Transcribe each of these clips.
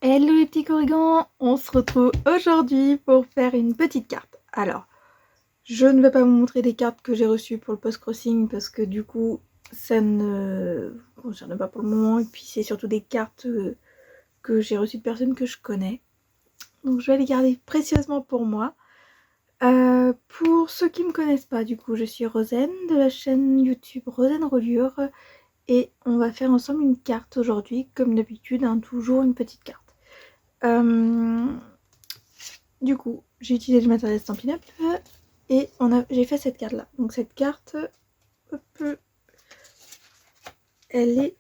Hello les petits corrigans, on se retrouve aujourd'hui pour faire une petite carte. Alors, je ne vais pas vous montrer des cartes que j'ai reçues pour le post-crossing parce que du coup, ça ne me concerne pas pour le moment. Et puis c'est surtout des cartes que j'ai reçues de personnes que je connais. Donc je vais les garder précieusement pour moi. Pour ceux qui ne me connaissent pas, du coup, je suis Rosen de la chaîne YouTube Rosen Reliure. Et on va faire ensemble une carte aujourd'hui, comme d'habitude, hein, toujours une petite carte. Du coup, j'ai utilisé le matériel Stampin' Up et j'ai fait cette carte là. Donc cette carte, hop, elle est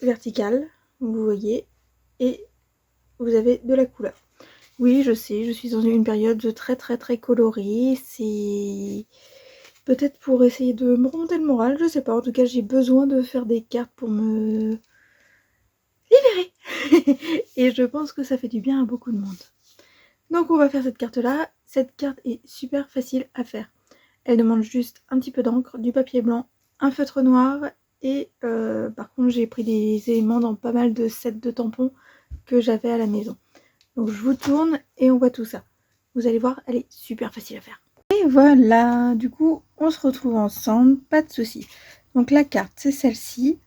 verticale, vous voyez, et vous avez de la couleur. Oui, je sais, je suis dans une période très colorée. C'est peut-être pour essayer de me remonter le moral, je sais pas. En tout cas, j'ai besoin de faire des cartes pour me libérer. Et je pense que ça fait du bien à beaucoup de monde. Donc on va faire cette carte là. Cette carte est super facile à faire. Elle demande juste un petit peu d'encre, du papier blanc, un feutre noir et par contre j'ai pris des éléments dans pas mal de sets de tampons que j'avais à la maison. Donc je vous tourne et on voit tout ça. Vous allez voir, elle est super facile à faire. Et voilà, du coup on se retrouve ensemble, pas de soucis. Donc la carte c'est celle-ci.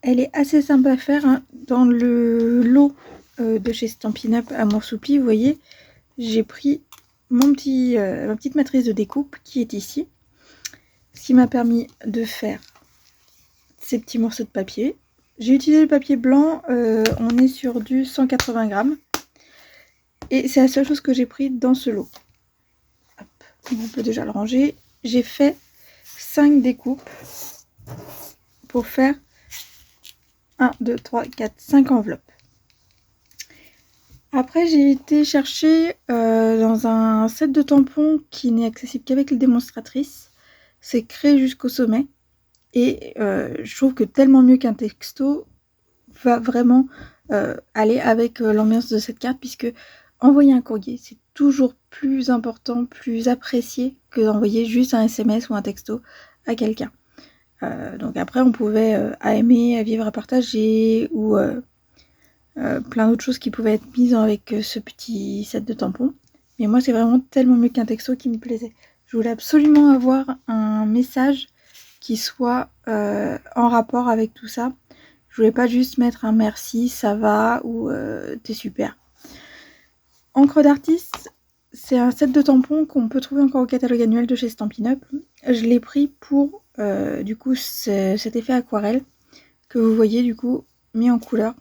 Elle est assez simple à faire, hein. Dans le lot de chez Stampin' Up Amour Soupli, vous voyez, j'ai pris ma petite matrice de découpe qui est ici. Ce qui m'a permis de faire ces petits morceaux de papier. J'ai utilisé le papier blanc, on est sur du 180 grammes. Et c'est la seule chose que j'ai pris dans ce lot. Hop, on peut déjà le ranger. J'ai fait 5 découpes pour faire 1, 2, 3, 4, 5 enveloppes. Après, j'ai été chercher dans un set de tampons qui n'est accessible qu'avec les démonstratrices. C'est créé jusqu'au sommet. Et je trouve que tellement mieux qu'un texto va vraiment aller avec l'ambiance de cette carte, puisque envoyer un courrier, c'est toujours plus important, plus apprécié que d'envoyer juste un SMS ou un texto à quelqu'un. Donc après, on pouvait à aimer, à vivre, à partager, ou plein d'autres choses qui pouvaient être mises avec ce petit set de tampons. Mais moi, c'est vraiment tellement mieux qu'un texto qui me plaisait. Je voulais absolument avoir un message qui soit en rapport avec tout ça. Je voulais pas juste mettre un merci, ça va ou t'es super. Encre d'artiste, c'est un set de tampons qu'on peut trouver encore au catalogue annuel de chez Stampin' Up. Je l'ai pris pour du coup cet effet aquarelle que vous voyez du coup mis en couleur.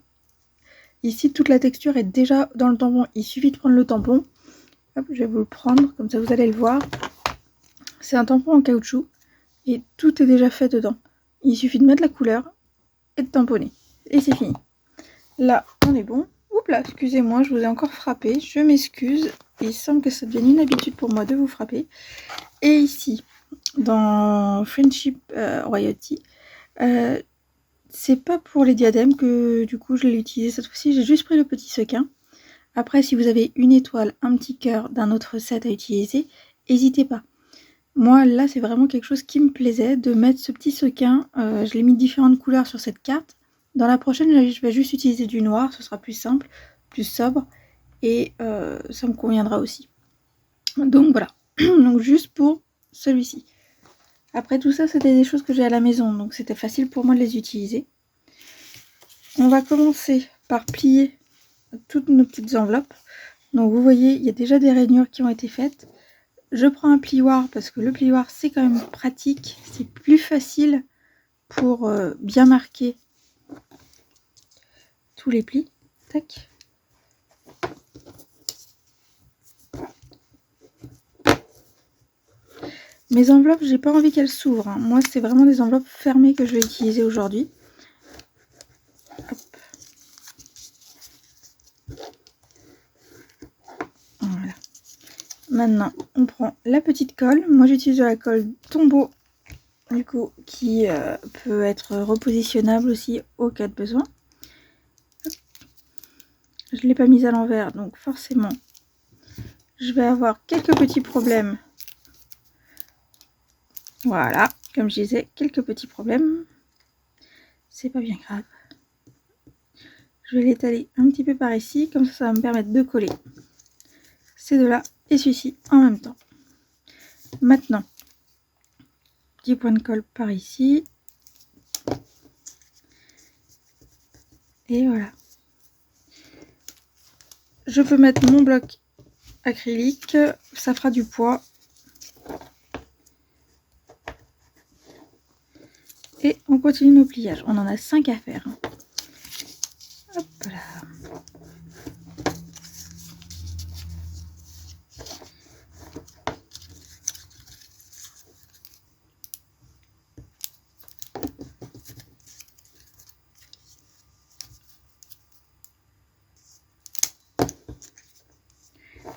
Ici toute la texture est déjà dans le tampon, il suffit de prendre le tampon. Hop, je vais vous le prendre, comme ça vous allez le voir. C'est un tampon en caoutchouc et tout est déjà fait dedans. Il suffit de mettre la couleur et de tamponner. Et c'est fini. Là, on est bon. Oups là, excusez-moi, je vous ai encore frappé. Je m'excuse. Il semble que ça devienne une habitude pour moi de vous frapper. Et ici, dans Friendship Royalty, c'est pas pour les diadèmes que du coup je l'ai utilisé cette fois-ci. J'ai juste pris le petit sequin. Après, si vous avez une étoile, un petit cœur d'un autre set à utiliser, n'hésitez pas. Moi, là, c'est vraiment quelque chose qui me plaisait de mettre ce petit sequin. Je l'ai mis de différentes couleurs sur cette carte. Dans la prochaine, je vais juste utiliser du noir. Ce sera plus simple, plus sobre. Et ça me conviendra aussi. Donc voilà. Donc juste pour celui-ci. Après tout ça, c'était des choses que j'ai à la maison. Donc c'était facile pour moi de les utiliser. On va commencer par plier toutes nos petites enveloppes. Donc vous voyez, il y a déjà des rainures qui ont été faites. Je prends un plioir parce que le plioir c'est quand même pratique, c'est plus facile pour bien marquer tous les plis. Tac. Mes enveloppes, j'ai pas envie qu'elles s'ouvrent, hein. Moi c'est vraiment des enveloppes fermées que je vais utiliser aujourd'hui. Voilà. Maintenant on prend la petite colle. Moi j'utilise de la colle Tombow du coup qui peut être repositionnable aussi au cas de besoin. Je ne l'ai pas mise à l'envers, donc forcément je vais avoir quelques petits problèmes. Voilà, comme je disais, quelques petits problèmes. C'est pas bien grave. Je vais l'étaler un petit peu par ici, comme ça va me permettre de coller ces deux-là et celui-ci en même temps. Maintenant, petit point de colle par ici. Et voilà. Je peux mettre mon bloc acrylique, ça fera du poids. Et on continue nos pliages. On en a 5 à faire. Hop là.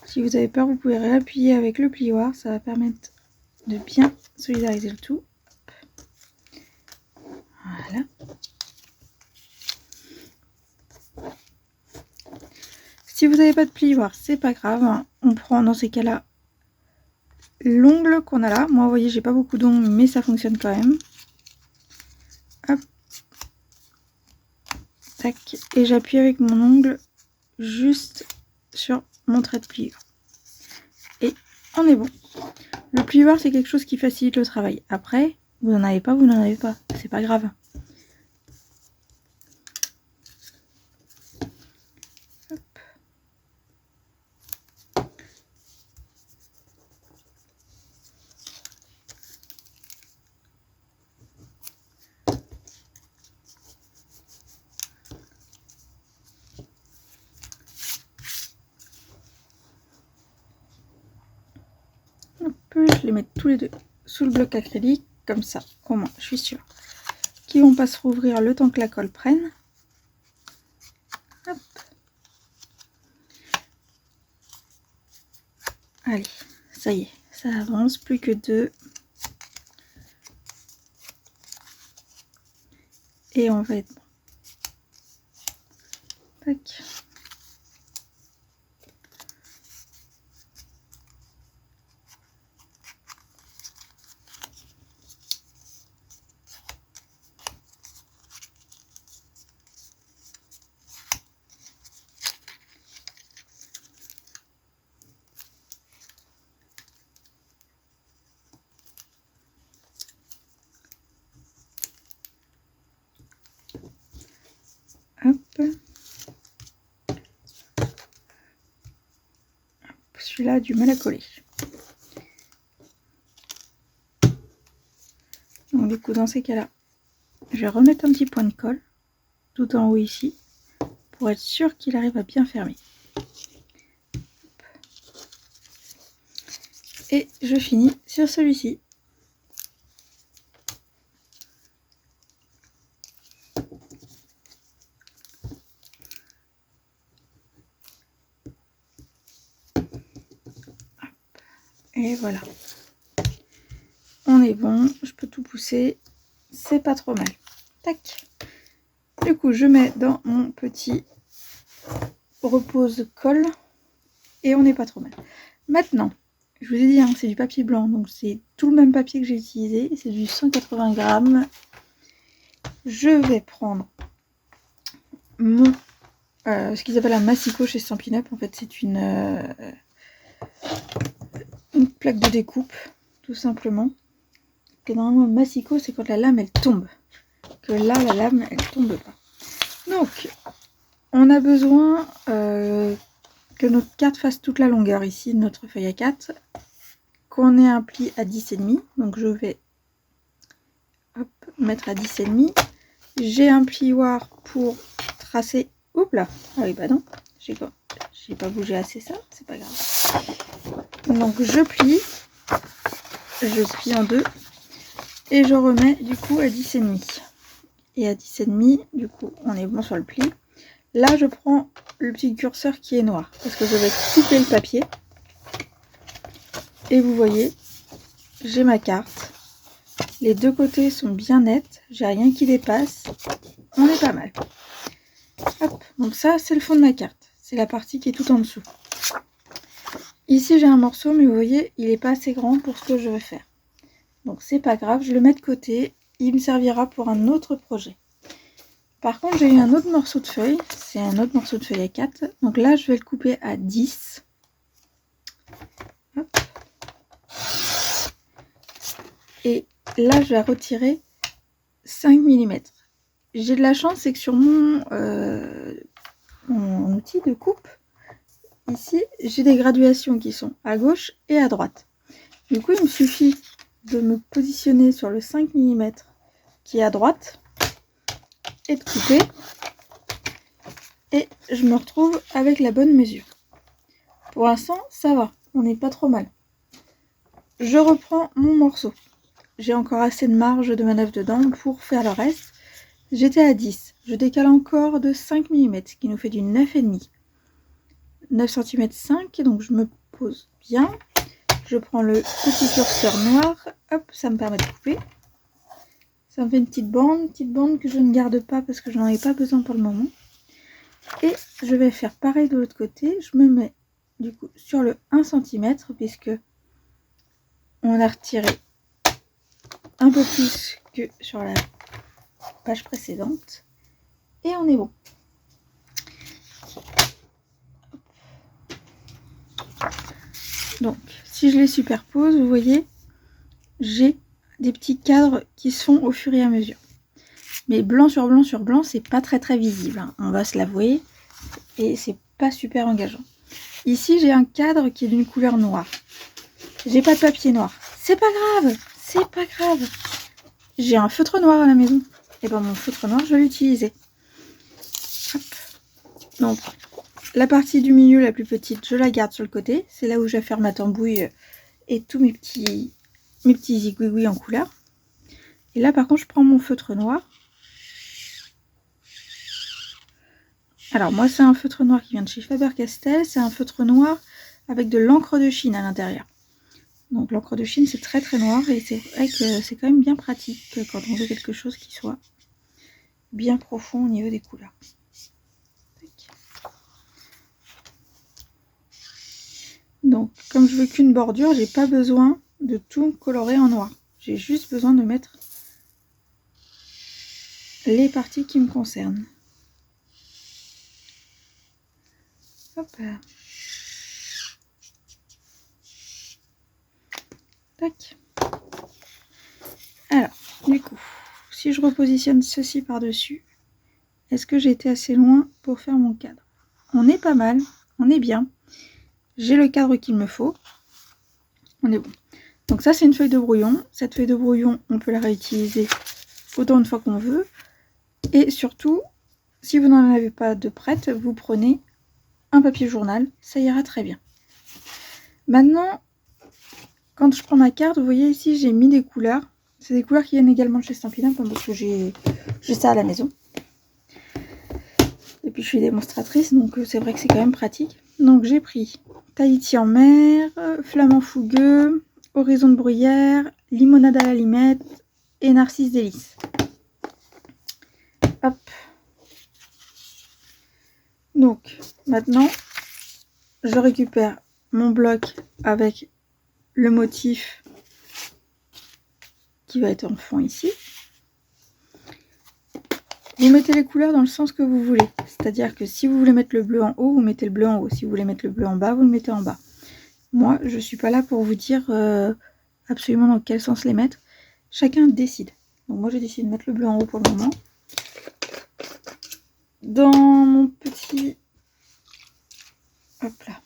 Si vous avez peur, vous pouvez réappuyer avec le plioir. Ça va permettre de bien solidariser le tout. Voilà. Si vous n'avez pas de plioir, c'est pas grave. On prend dans ces cas-là l'ongle qu'on a là. Moi, vous voyez, j'ai pas beaucoup d'ongles, mais ça fonctionne quand même. Hop. Tac. Et j'appuie avec mon ongle juste sur mon trait de pliure. Et on est bon. Le plioir, c'est quelque chose qui facilite le travail. Après, vous n'en avez pas, vous n'en avez pas. C'est pas grave. Hop. Je les mets tous les deux sous le bloc acrylique, comme ça, au moins, je suis sûre qu'ils vont pas se rouvrir le temps que la colle prenne. Hop. Allez, ça y est, ça avance, plus que 2. Et on va être bon. Tac. Hop. Celui-là a du mal à coller. Donc du coup, dans ces cas-là, je vais remettre un petit point de colle tout en haut ici pour être sûr qu'il arrive à bien fermer. Et je finis sur celui-ci. Et voilà. On est bon, je peux tout pousser. C'est pas trop mal. Tac. Du coup, je mets dans mon petit repose-colle. Et on n'est pas trop mal. Maintenant, je vous ai dit, hein, c'est du papier blanc. Donc c'est tout le même papier que j'ai utilisé. C'est du 180 grammes. Je vais prendre mon... ce qu'ils appellent un massicot chez Stampin' Up. En fait, c'est une plaque de découpe, tout simplement. Et normalement, le massicot, c'est quand la lame, elle tombe. Que là, la lame, elle tombe pas. Donc, on a besoin que notre carte fasse toute la longueur ici de notre feuille A4. Qu'on ait un pli à 10,5. Donc, je vais hop, mettre à 10,5. J'ai un plioir pour tracer. Oups là. Ah oui, bah non. J'ai pas bougé assez ça. C'est pas grave. Donc, je plie en deux. Et je remets du coup à 10,5. Et à 10,5, du coup, on est bon sur le pli. Là, je prends le petit curseur qui est noir. Parce que je vais couper le papier. Et vous voyez, j'ai ma carte. Les deux côtés sont bien nets. J'ai rien qui dépasse. On est pas mal. Hop, donc ça, c'est le fond de ma carte. C'est la partie qui est tout en dessous. Ici, j'ai un morceau, mais vous voyez, il n'est pas assez grand pour ce que je veux faire. Donc c'est pas grave, je le mets de côté, il me servira pour un autre projet. Par contre, j'ai eu un autre morceau de feuille. C'est un autre morceau de feuille A4. Donc là, je vais le couper à 10. Hop. Et là, je vais retirer 5 mm. J'ai de la chance, c'est que sur mon outil de coupe, ici, j'ai des graduations qui sont à gauche et à droite. Du coup, il me suffit de me positionner sur le 5 mm qui est à droite et de couper. Et je me retrouve avec la bonne mesure. Pour l'instant, ça va, on n'est pas trop mal. Je reprends mon morceau. J'ai encore assez de marge de manœuvre dedans pour faire le reste. J'étais à 10. Je décale encore de 5 mm, ce qui nous fait du 9,5. 9 cm 5, donc je me pose bien. Je prends le petit curseur noir. Hop, ça me permet de couper. Ça me fait une petite bande que je ne garde pas parce que je n'en ai pas besoin pour le moment. Et je vais faire pareil de l'autre côté. Je me mets du coup sur le 1 cm puisque on a retiré un peu plus que sur la page précédente. Et on est bon. Donc, si je les superpose, vous voyez, j'ai des petits cadres qui se font au fur et à mesure. Mais blanc sur blanc sur blanc, c'est pas très visible, hein, on va se l'avouer. Et c'est pas super engageant. Ici, j'ai un cadre qui est d'une couleur noire. J'ai pas de papier noir. C'est pas grave, c'est pas grave. J'ai un feutre noir à la maison. Et ben mon feutre noir, je vais l'utiliser. Donc, la partie du milieu, la plus petite, je la garde sur le côté. C'est là où je vais faire ma tambouille et tous mes petits zigouigouis en couleur. Et là, par contre, je prends mon feutre noir. Alors, moi, c'est un feutre noir qui vient de chez Faber-Castell. C'est un feutre noir avec de l'encre de Chine à l'intérieur. Donc, l'encre de Chine, c'est très noir. Et c'est vrai que c'est quand même bien pratique quand on veut quelque chose qui soit bien profond au niveau des couleurs. Donc, comme je veux qu'une bordure, j'ai pas besoin de tout colorer en noir. J'ai juste besoin de mettre les parties qui me concernent. Hop là. Tac. Alors, du coup, si je repositionne ceci par-dessus, est-ce que j'ai été assez loin pour faire mon cadre? On est pas mal, on est bien. J'ai le cadre qu'il me faut. On est bon. Donc ça, c'est une feuille de brouillon. Cette feuille de brouillon, on peut la réutiliser autant de fois qu'on veut. Et surtout, si vous n'en avez pas de prête, vous prenez un papier journal. Ça ira très bien. Maintenant, quand je prends ma carte, vous voyez ici, j'ai mis des couleurs. C'est des couleurs qui viennent également de chez Stampin' Up, parce que j'ai ça à la maison. Et puis je suis démonstratrice, donc c'est vrai que c'est quand même pratique. Donc j'ai pris Tahiti en mer, Flamand fougueux, Horizon de bruyère, Limonade à la limette et Narcisse délice. Hop. Donc maintenant, je récupère mon bloc avec le motif qui va être en fond ici. Vous mettez les couleurs dans le sens que vous voulez. C'est-à-dire que si vous voulez mettre le bleu en haut, vous mettez le bleu en haut. Si vous voulez mettre le bleu en bas, vous le mettez en bas. Moi, je ne suis pas là pour vous dire absolument dans quel sens les mettre. Chacun décide. Donc moi, j'ai décidé de mettre le bleu en haut pour le moment. Dans mon petit... Hop là.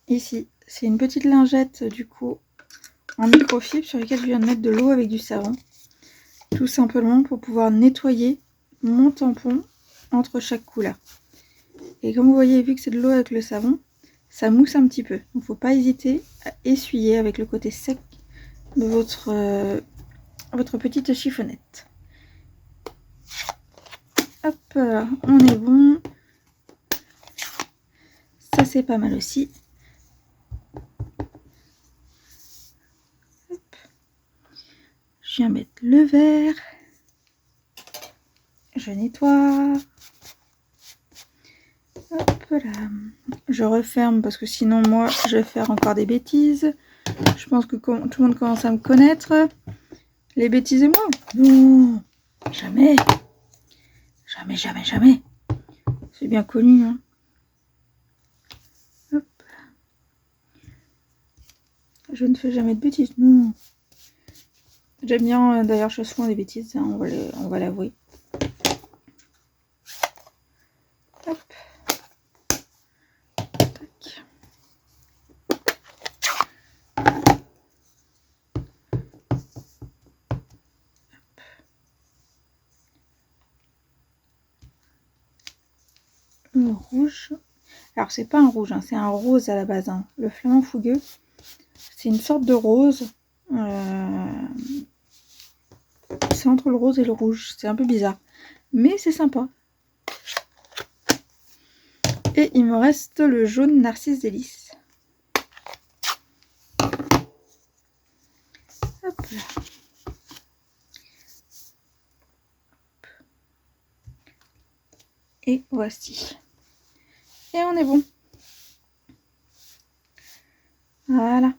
Ici, c'est une petite lingette, du coup, en microfibre sur laquelle je viens de mettre de l'eau avec du savon. Tout simplement pour pouvoir nettoyer mon tampon entre chaque couleur. Et comme vous voyez, vu que c'est de l'eau avec le savon, ça mousse un petit peu. Donc il ne faut pas hésiter à essuyer avec le côté sec de votre petite chiffonnette. Hop, on est bon. Ça c'est pas mal aussi. Hop. Je viens mettre le vert. Je nettoie. Hop là. Je referme parce que sinon moi je vais faire encore des bêtises. Je pense que tout le monde commence à me connaître. Les bêtises et moi? Non, jamais. Jamais, jamais, jamais. C'est bien connu, hein. Hop. Je ne fais jamais de bêtises, non. J'aime bien, d'ailleurs, je fais souvent des bêtises, hein, on va l'avouer. Hop. Tac. Le rouge. Alors, c'est pas un rouge, hein, c'est un rose à la base. Hein. Le flamand fougueux, c'est une sorte de rose. C'est entre le rose et le rouge. C'est un peu bizarre. Mais c'est sympa. Et il me reste le jaune Narcisse Délice. Hop là. Et voici. Et on est bon. Voilà.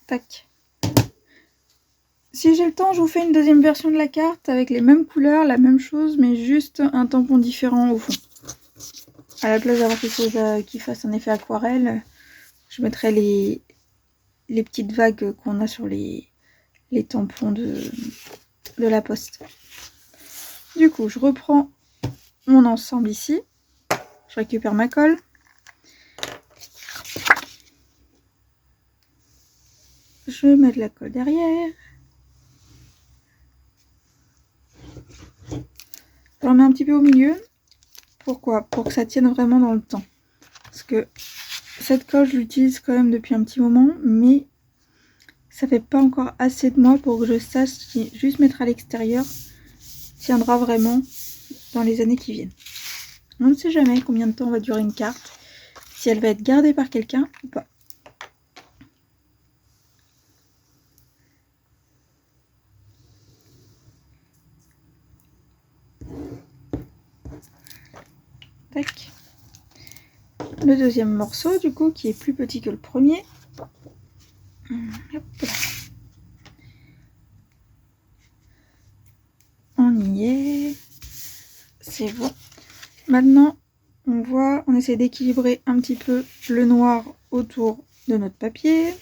Tac. Si j'ai le temps, je vous fais une deuxième version de la carte avec les mêmes couleurs, la même chose, mais juste un tampon différent au fond. À la place d'avoir quelque chose qui fasse un effet aquarelle, je mettrai les petites vagues qu'on a sur les tampons de la poste. Du coup, je reprends mon ensemble ici. Je récupère ma colle. Je mets de la colle derrière. J'en mets un petit peu au milieu. Pourquoi? Pour que ça tienne vraiment dans le temps. Parce que cette colle, je l'utilise quand même depuis un petit moment, mais ça fait pas encore assez de mois pour que je sache si juste mettre à l'extérieur tiendra vraiment dans les années qui viennent. On ne sait jamais combien de temps va durer une carte, si elle va être gardée par quelqu'un ou pas. Tac. Le deuxième morceau, du coup, qui est plus petit que le premier. Hop là. On y est. C'est bon. Maintenant, on essaie d'équilibrer un petit peu le noir autour de notre papier.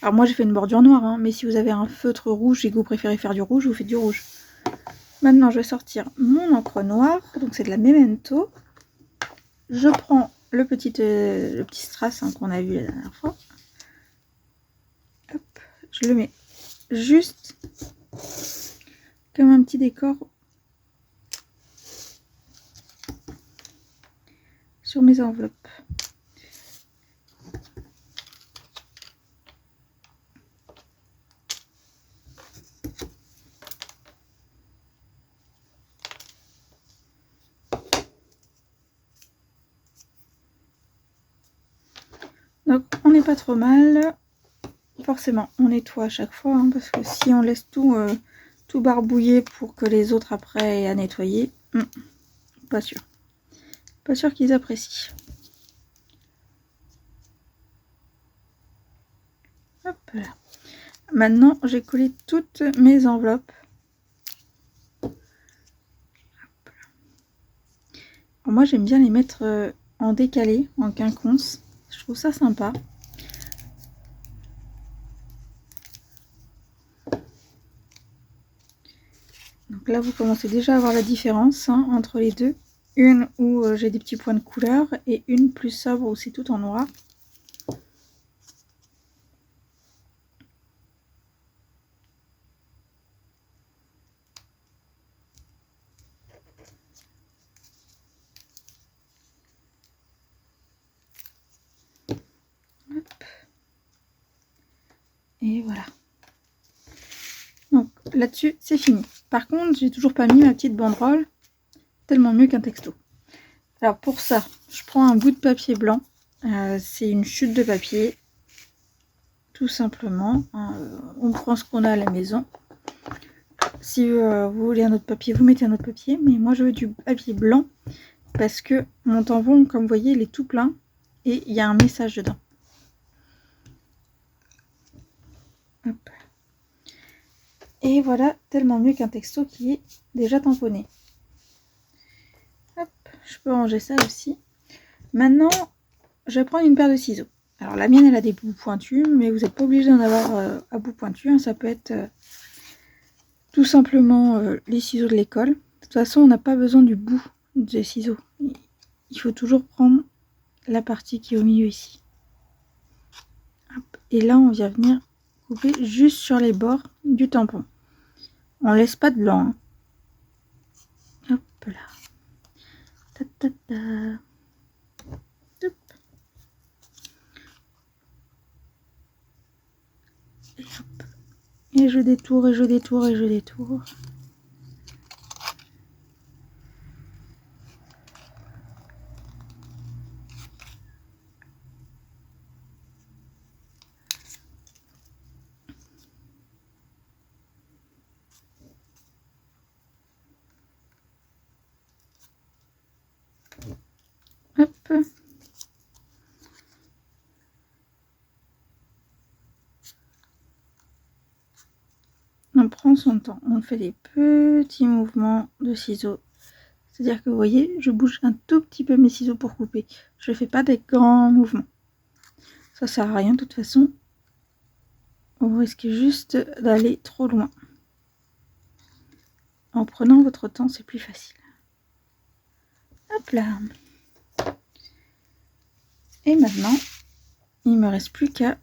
Alors moi j'ai fait une bordure noire, hein, mais si vous avez un feutre rouge et que vous préférez faire du rouge, vous faites du rouge. Maintenant je vais sortir mon encre noire, donc c'est de la Memento. Je prends le petit strass hein, qu'on a vu la dernière fois. Hop, je le mets juste comme un petit décor sur mes enveloppes. Donc on n'est pas trop mal. Forcément on nettoie à chaque fois hein, parce que si on laisse tout barbouiller pour que les autres après aient à nettoyer, pas sûr. Pas sûr qu'ils apprécient. Hop là. Maintenant j'ai collé toutes mes enveloppes. Alors, moi j'aime bien les mettre en décalé, en quinconce. Je trouve ça sympa. Donc là vous commencez déjà à voir la différence hein, entre les deux. Une où j'ai des petits points de couleur et une plus sobre où c'est tout en noir. Hop. Et voilà. Donc là-dessus c'est fini. Par contre j'ai toujours pas mis ma petite banderole, tellement mieux qu'un texto. Alors pour ça je prends un bout de papier blanc, c'est une chute de papier tout simplement, on prend ce qu'on a à la maison. Si vous voulez un autre papier, vous mettez un autre papier, mais moi je veux du papier blanc parce que mon tampon comme vous voyez il est tout plein et il y a un message dedans. Hop. Et voilà, tellement mieux qu'un texto qui est déjà tamponné. Hop, je peux ranger ça aussi. Maintenant, je vais prendre une paire de ciseaux. Alors la mienne, elle a des bouts pointus, mais vous n'êtes pas obligé d'en avoir à bout pointu. Hein. Ça peut être tout simplement les ciseaux de l'école. De toute façon, on n'a pas besoin du bout des ciseaux. Il faut toujours prendre la partie qui est au milieu ici. Hop. Et là, on vient venir couper juste sur les bords du tampon. On laisse pas de blanc. Hein. Hop là. Ta, ta, ta. Hop. Et hop. Et je détourne, et je détourne, et je détourne. Hop. On prend son temps. On fait des petits mouvements de ciseaux. C'est-à-dire que vous voyez, je bouge un tout petit peu mes ciseaux pour couper. Je ne fais pas des grands mouvements. Ça sert à rien de toute façon. Vous risquez juste d'aller trop loin. En prenant votre temps, c'est plus facile. Hop là. Et maintenant, il ne me reste plus qu'à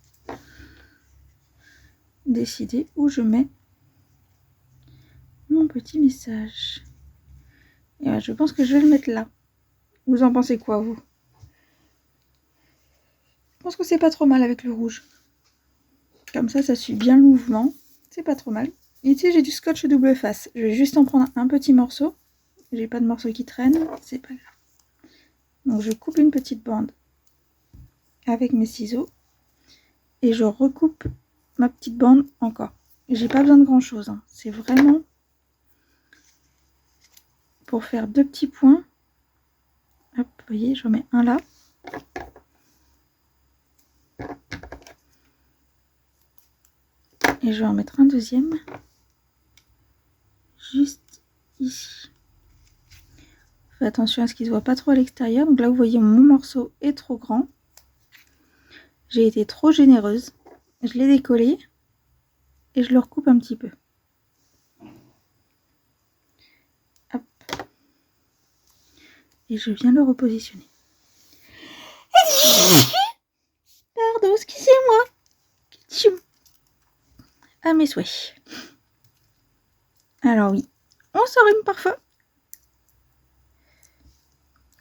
décider où je mets mon petit message. Et voilà, je pense que je vais le mettre là. Vous en pensez quoi, vous? Je pense que c'est pas trop mal avec le rouge. Comme ça suit bien le mouvement. C'est pas trop mal. Et ici, j'ai du scotch double face. Je vais juste en prendre un petit morceau. J'ai pas de morceau qui traîne, c'est pas grave. Donc je coupe une petite bande avec mes ciseaux. Et je recoupe ma petite bande encore. J'ai pas besoin de grand chose. Hein. C'est vraiment pour faire 2 petits points. Hop, vous voyez, je mets un là. Et je vais en mettre un deuxième. Juste ici. Faites attention à ce qu'il ne se voit pas trop à l'extérieur. Donc là, vous voyez, mon morceau est trop grand. J'ai été trop généreuse. Je l'ai décollé. Et je le recoupe un petit peu. Hop. Et je viens le repositionner. Pardon, excusez-moi. À mes souhaits. Alors oui, on s'enrhume parfois.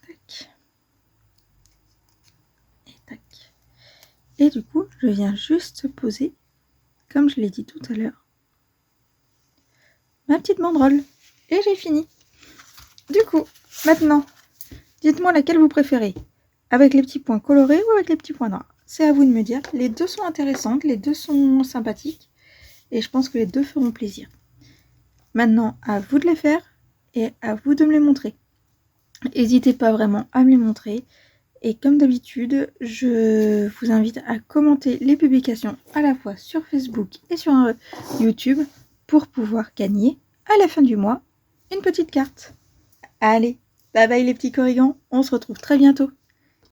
Tac. Et tac. Et du coup, je viens juste poser, comme je l'ai dit tout à l'heure, ma petite banderole. Et j'ai fini. Du coup, maintenant, dites-moi laquelle vous préférez. Avec les petits points colorés ou avec les petits points noirs. C'est à vous de me dire. Les deux sont intéressantes, les deux sont sympathiques. Et je pense que les deux feront plaisir. Maintenant, à vous de les faire et à vous de me les montrer. N'hésitez pas vraiment à me les montrer. Et comme d'habitude, je vous invite à commenter les publications à la fois sur Facebook et sur YouTube pour pouvoir gagner à la fin du mois une petite carte. Allez, bye bye les petits corrigans, on se retrouve très bientôt.